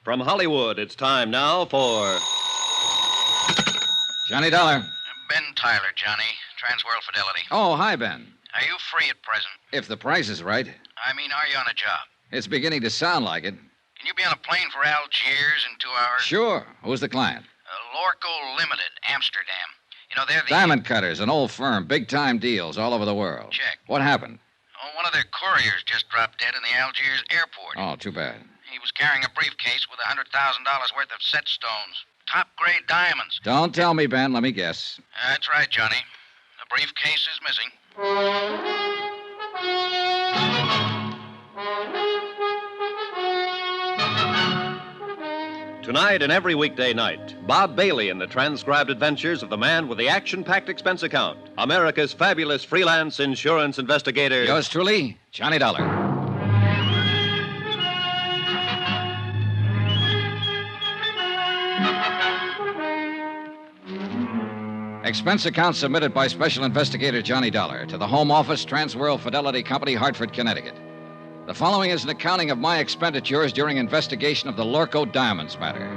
From Hollywood, it's time now for... Johnny Dollar. Ben Tyler, Johnny. Transworld Fidelity. Oh, hi, Ben. Are you free at present? If the price is right. I mean, are you on a job? It's beginning to sound like it. Can you be on a plane for Algiers in 2 hours? Sure. Who's the client? Lorko Limited, Amsterdam. You know, they're the... Diamond Cutters, an old firm. Big-time deals all over the world. Check. What happened? Oh, one of their couriers just dropped dead in the Algiers airport. Oh, too bad. He was carrying a briefcase with $100,000 worth of set stones. Top-grade diamonds. Don't tell me, Ben. Let me guess. That's right, Johnny. The briefcase is missing. Tonight and every weekday night, Bob Bailey in the transcribed adventures of the man with the action-packed expense account, America's fabulous freelance insurance investigator... Yours truly, Johnny Dollar. Expense account submitted by Special Investigator Johnny Dollar to the Home Office, Transworld Fidelity Company, Hartford, Connecticut. The following is an accounting of my expenditures during investigation of the Lorko Diamonds matter.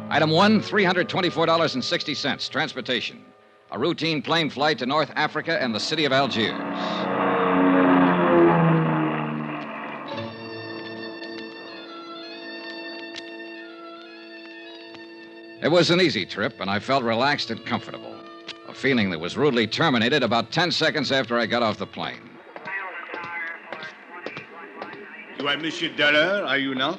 Item 1, $324.60, transportation. A routine plane flight to North Africa and the city of Algiers. It was an easy trip, and I felt relaxed and comfortable. A feeling that was rudely terminated about 10 seconds after I got off the plane. You are Monsieur Dollar, are you not?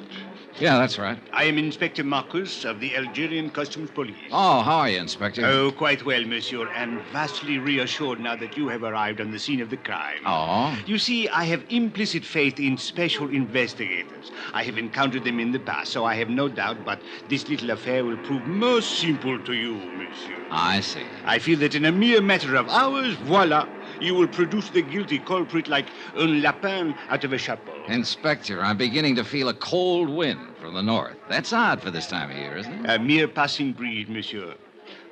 Yeah, that's right. I am Inspector Marcus of the Algerian Customs Police. Oh, how are you, Inspector? Oh, quite well, monsieur, and vastly reassured now that you have arrived on the scene of the crime. Oh? You see, I have implicit faith in special investigators. I have encountered them in the past, so I have no doubt, but this little affair will prove most simple to you, monsieur. I see. I feel that in a mere matter of hours, voila, you will produce the guilty culprit like un lapin out of a chapeau. Inspector, I'm beginning to feel a cold wind from the north. That's odd for this time of year, isn't it? A mere passing breeze, monsieur.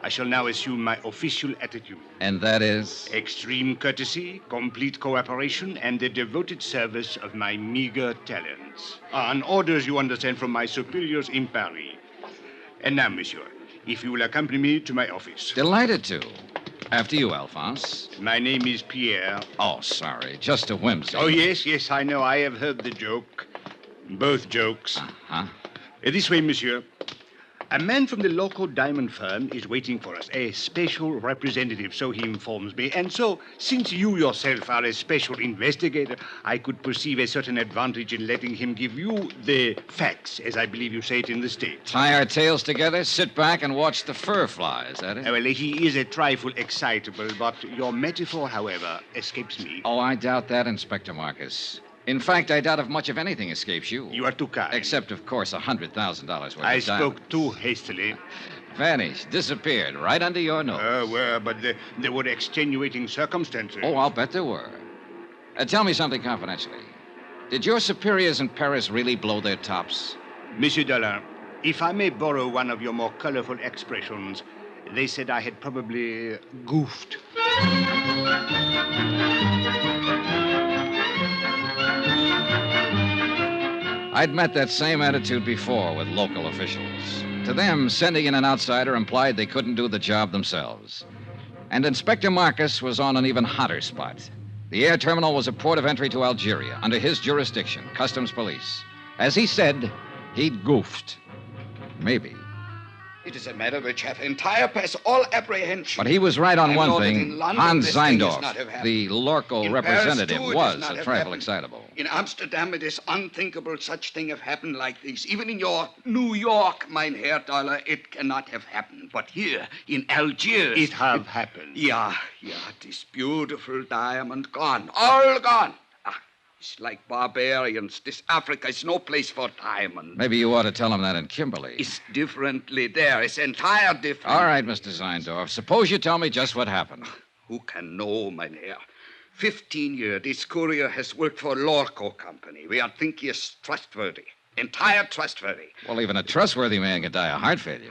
I shall now assume my official attitude. And that is? Extreme courtesy, complete cooperation, and the devoted service of my meager talents. On orders, you understand, from my superiors in Paris. And now, monsieur, if you will accompany me to my office. Delighted to. After you, Alphonse. My name is Pierre. Oh, sorry. Just a whimsy. Oh, yes, I know. I have heard the joke. Both jokes. Uh-huh. This way, monsieur. A man from the local diamond firm is waiting for us, a special representative, so he informs me. And so, since you yourself are a special investigator, I could perceive a certain advantage in letting him give you the facts, as I believe you say it in the States. Tie our tails together, sit back, and watch the fur fly. Is that it? Well, he is a trifle excitable, but your metaphor, however, escapes me. Oh, I doubt that, Inspector Marcus. In fact, I doubt if much of anything escapes you. You are too kind. Except, of course, $100,000 worth of I diamonds. spoke too hastily. Vanished, disappeared, right under your nose. Well, but there were extenuating circumstances. Oh, I'll bet there were. Tell me something confidentially. Did your superiors in Paris really blow their tops? Monsieur Dollar, if I may borrow one of your more colorful expressions, they said I had probably goofed. I'd met that same attitude before with local officials. To them, sending in an outsider implied they couldn't do the job themselves. And Inspector Marcus was on an even hotter spot. The air terminal was a port of entry to Algeria, under his jurisdiction, Customs Police. As he said, he'd goofed. Maybe. It is a matter which hath entire past all apprehension. But he was right on I one know that thing. in London Hans this thing is Zeindorf, not have happened. the Lorko In representative, Paris, too, it was is not a have trifle happened. excitable. In Amsterdam, it is unthinkable such thing have happened like this. Even in your New York, mein Herr Dollar, it cannot have happened. But here, in Algiers... It have happened. Yeah, this beautiful diamond gone. All gone. It's like barbarians. This Africa is no place for diamond. Maybe you ought to tell him that in Kimberley. It's differently there. It's entire different. All right, Mr. Zeindorf. Suppose you tell me just what happened. Who can know, mein Herr? 15 years, this courier has worked for Lorko Company. We are think he is trustworthy. Entire trustworthy. Well, even a trustworthy man can die of heart failure.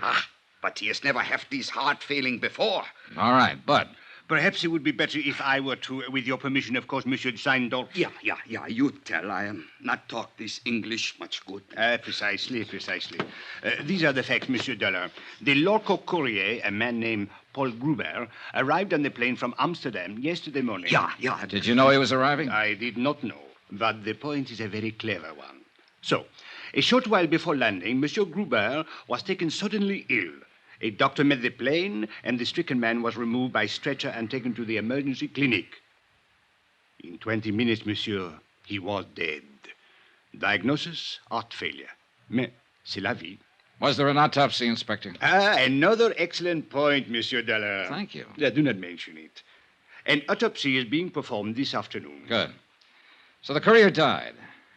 But he has never had this heart failing before. All right, but Perhaps it would be better if I were to, with your permission, of course, Monsieur Seindorf. Yeah. You tell. I am not talk this English much good. Precisely. These are the facts, Monsieur Dollar. The Lorko courier, a man named Paul Gruber, arrived on the plane from Amsterdam yesterday morning. Yeah. Did you know he was arriving? I did not know, but the point is a very clever one. So, a short while before landing, Monsieur Gruber was taken suddenly ill. A doctor met the plane, and the stricken man was removed by stretcher and taken to the emergency clinic. In 20 minutes, monsieur, he was dead. Diagnosis, heart failure. Mais c'est la vie. Was there an autopsy, Inspector? Another excellent point, Monsieur Dollar. Thank you. Do not mention it. An autopsy is being performed this afternoon. Good. So the courier died.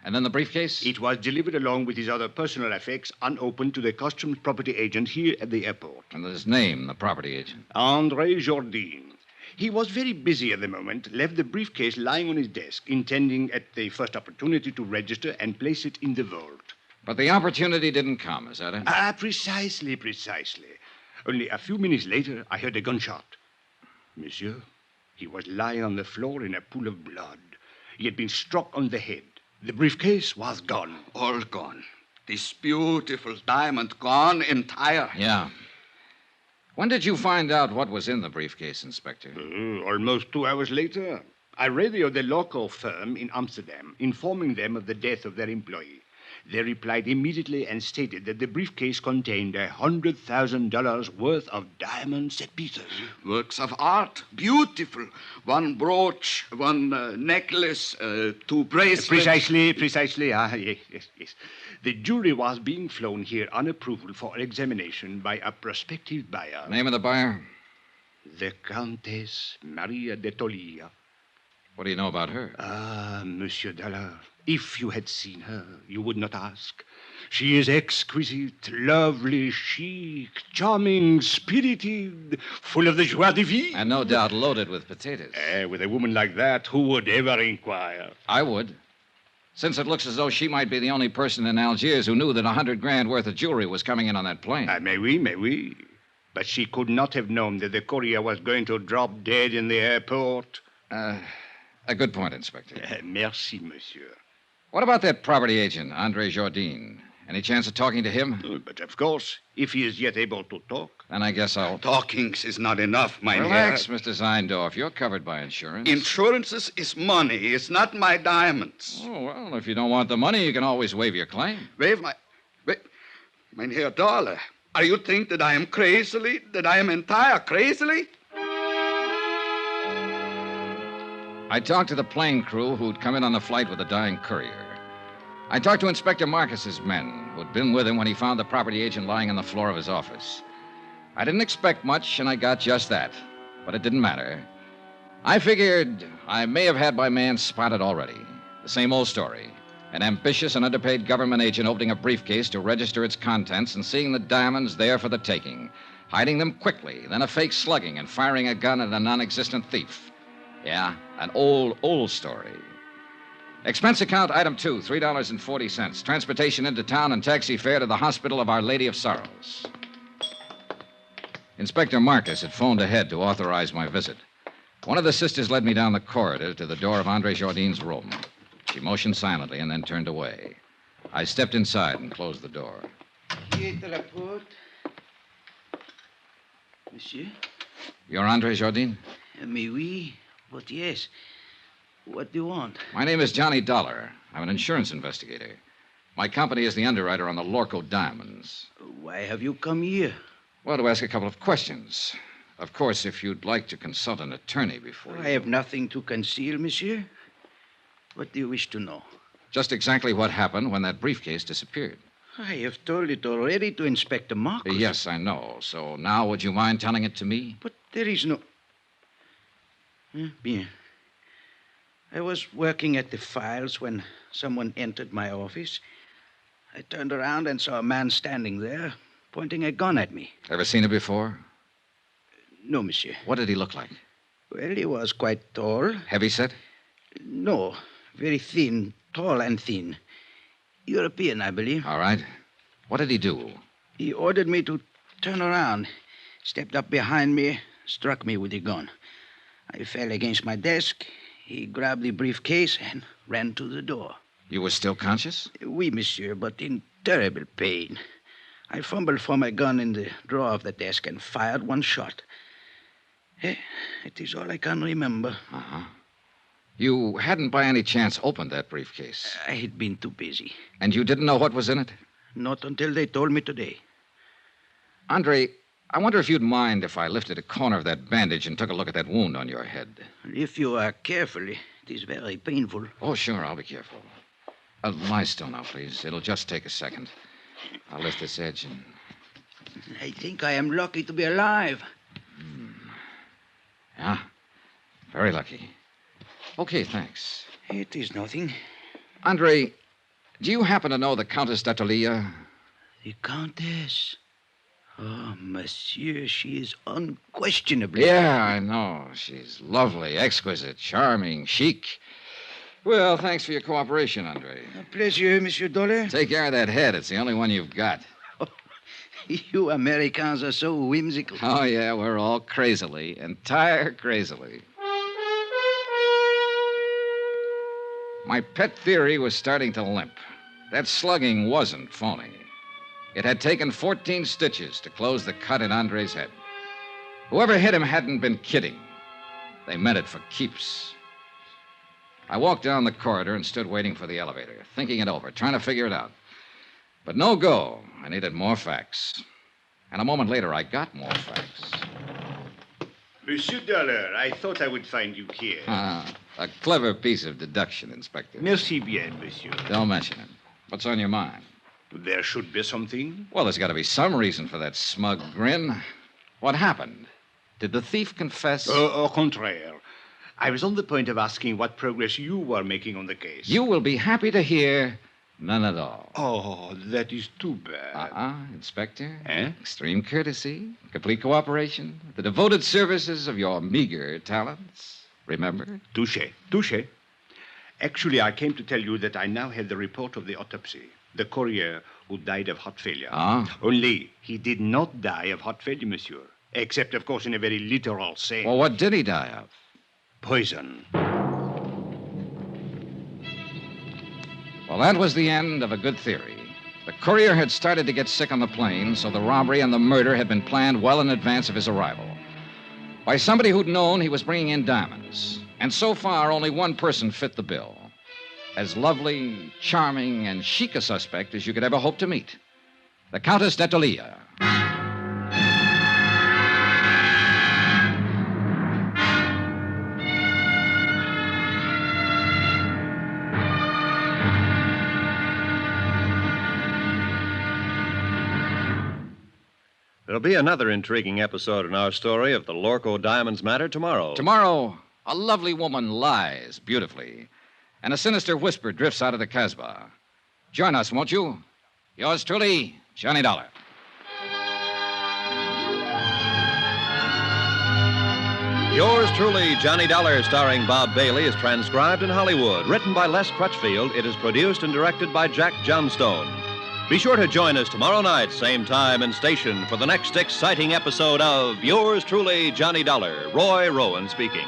And then the briefcase? It was delivered along with his other personal effects, unopened, to the customs property agent here at the airport. And his name, the property agent? André Jourdain. He was very busy at the moment, left the briefcase lying on his desk, intending at the first opportunity to register and place it in the vault. But the opportunity didn't come, is that it? Precisely. Only a few minutes later, I heard a gunshot. Monsieur, he was lying on the floor in a pool of blood. He had been struck on the head. The briefcase was gone. All gone. This beautiful diamond gone entire. Yeah. When did you find out what was in the briefcase, Inspector? Almost 2 hours later. I radioed the Lorko firm in Amsterdam, informing them of the death of their employee. They replied immediately and stated that the briefcase contained $100,000 worth of diamond set pieces. Works of art. Beautiful. One brooch, one necklace, 2 bracelets. Precisely. Yes. The jury was being flown here on approval for examination by a prospective buyer. Name of the buyer? The Countess Maria de Tolia. What do you know about her? Monsieur Dollar, if you had seen her, you would not ask. She is exquisite, lovely, chic, charming, spirited, full of the joie de vivre. And no doubt loaded with potatoes. With a woman like that, who would ever inquire? I would. Since it looks as though she might be the only person in Algiers who knew that $100,000 worth of jewelry was coming in on that plane. May we. But she could not have known that the courier was going to drop dead in the airport. A good point, Inspector. Merci, monsieur. What about that property agent, André Jourdain? Any chance of talking to him? But of course, if he is yet able to talk. Then I guess I'll... Talkings is not enough, mein Relax, Herr. Mr. Seindorf. You're covered by insurance. Insurances is money. It's not my diamonds. Oh, well, if you don't want the money, you can always waive your claim. Mein Herr Dollar, are you think that I am crazily? That I am entire crazily? I talked to the plane crew who'd come in on the flight with the dying courier. I talked to Inspector Marcus's men, who'd been with him when he found the property agent lying on the floor of his office. I didn't expect much, and I got just that. But it didn't matter. I figured I may have had my man spotted already. The same old story. An ambitious and underpaid government agent opening a briefcase to register its contents and seeing the diamonds there for the taking. Hiding them quickly, then a fake slugging and firing a gun at a non-existent thief. Yeah, an old story. Expense account item 2, $3.40. Transportation into town and taxi fare to the Hospital of Our Lady of Sorrows. Inspector Marcus had phoned ahead to authorize my visit. One of the sisters led me down the corridor to the door of André Jourdain's room. She motioned silently and then turned away. I stepped inside and closed the door. Monsieur? You're André Jourdain? Mais oui, but yes. What do you want? My name is Johnny Dollar. I'm an insurance investigator. My company is the underwriter on the Lorko diamonds. Why have you come here? Well, to ask a couple of questions. Of course, if you'd like to consult an attorney before I have nothing to conceal, monsieur. What do you wish to know? Just exactly what happened when that briefcase disappeared. I have told it already to Inspector Marcus. Yes, I know. So now, would you mind telling it to me? But there is no... Bien. I was working at the files when someone entered my office. I turned around and saw a man standing there, pointing a gun at me. Ever seen it before? No, monsieur. What did he look like? Well, he was quite tall. Heavyset? No, very thin, tall and thin. European, I believe. All right. What did he do? He ordered me to turn around, stepped up behind me, struck me with the gun. I fell against my desk. He grabbed the briefcase and ran to the door. You were still conscious? Oui, monsieur, but in terrible pain. I fumbled for my gun in the drawer of the desk and fired one shot. It is all I can remember. Uh-huh. You hadn't by any chance opened that briefcase? I had been too busy. And you didn't know what was in it? Not until they told me today. Andre, I wonder if you'd mind if I lifted a corner of that bandage and took a look at that wound on your head. If you are careful, it is very painful. Oh, sure, I'll be careful. Lie still now, please. It'll just take a second. I'll lift this edge and... I think I am lucky to be alive. Yeah, very lucky. Okay, thanks. It is nothing. Andre, do you happen to know the Countess d'Attolia? The Countess. Oh, monsieur, she is unquestionably... Yeah, I know. She's lovely, exquisite, charming, chic. Well, thanks for your cooperation, Andre. A pleasure, Monsieur Dollar. Take care of that head. It's the only one you've got. You Americans are so whimsical. Oh, yeah, we're all crazily, entire crazily. My pet theory was starting to limp. That slugging wasn't phony. It had taken 14 stitches to close the cut in Andre's head. Whoever hit him hadn't been kidding. They meant it for keeps. I walked down the corridor and stood waiting for the elevator, thinking it over, trying to figure it out. But no go. I needed more facts. And a moment later, I got more facts. Monsieur Dollar, I thought I would find you here. A clever piece of deduction, Inspector. Merci bien, monsieur. Don't mention it. What's on your mind? There should be something. Well, there's got to be some reason for that smug grin. What happened? Did the thief confess? Au contraire. I was on the point of asking what progress you were making on the case. You will be happy to hear none at all. Oh, that is too bad. Inspector. Eh? Extreme courtesy, complete cooperation, the devoted services of your meager talents. Remember? Touché. Actually, I came to tell you that I now have the report of the autopsy. The courier who died of heart failure. Only he did not die of heart failure, monsieur. Except, of course, in a very literal sense. Well, what did he die of? Poison. Well, that was the end of a good theory. The courier had started to get sick on the plane, so the robbery and the murder had been planned well in advance of his arrival. By somebody who'd known he was bringing in diamonds. And so far, only one person fit the bill. As lovely, charming, and chic a suspect as you could ever hope to meet. The Countess d'Attolia. There'll be another intriguing episode in our story of the Lorko Diamonds matter tomorrow. Tomorrow, a lovely woman lies beautifully, and a sinister whisper drifts out of the Casbah. Join us, won't you? Yours truly, Johnny Dollar. Yours truly, Johnny Dollar, starring Bob Bailey, is transcribed in Hollywood. Written by Les Crutchfield, it is produced and directed by Jack Johnstone. Be sure to join us tomorrow night, same time and station, for the next exciting episode of Yours truly, Johnny Dollar. Roy Rowan speaking.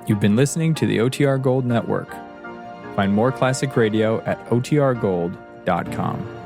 You've been listening to the OTR Gold Network. Find more classic radio at otrgold.com.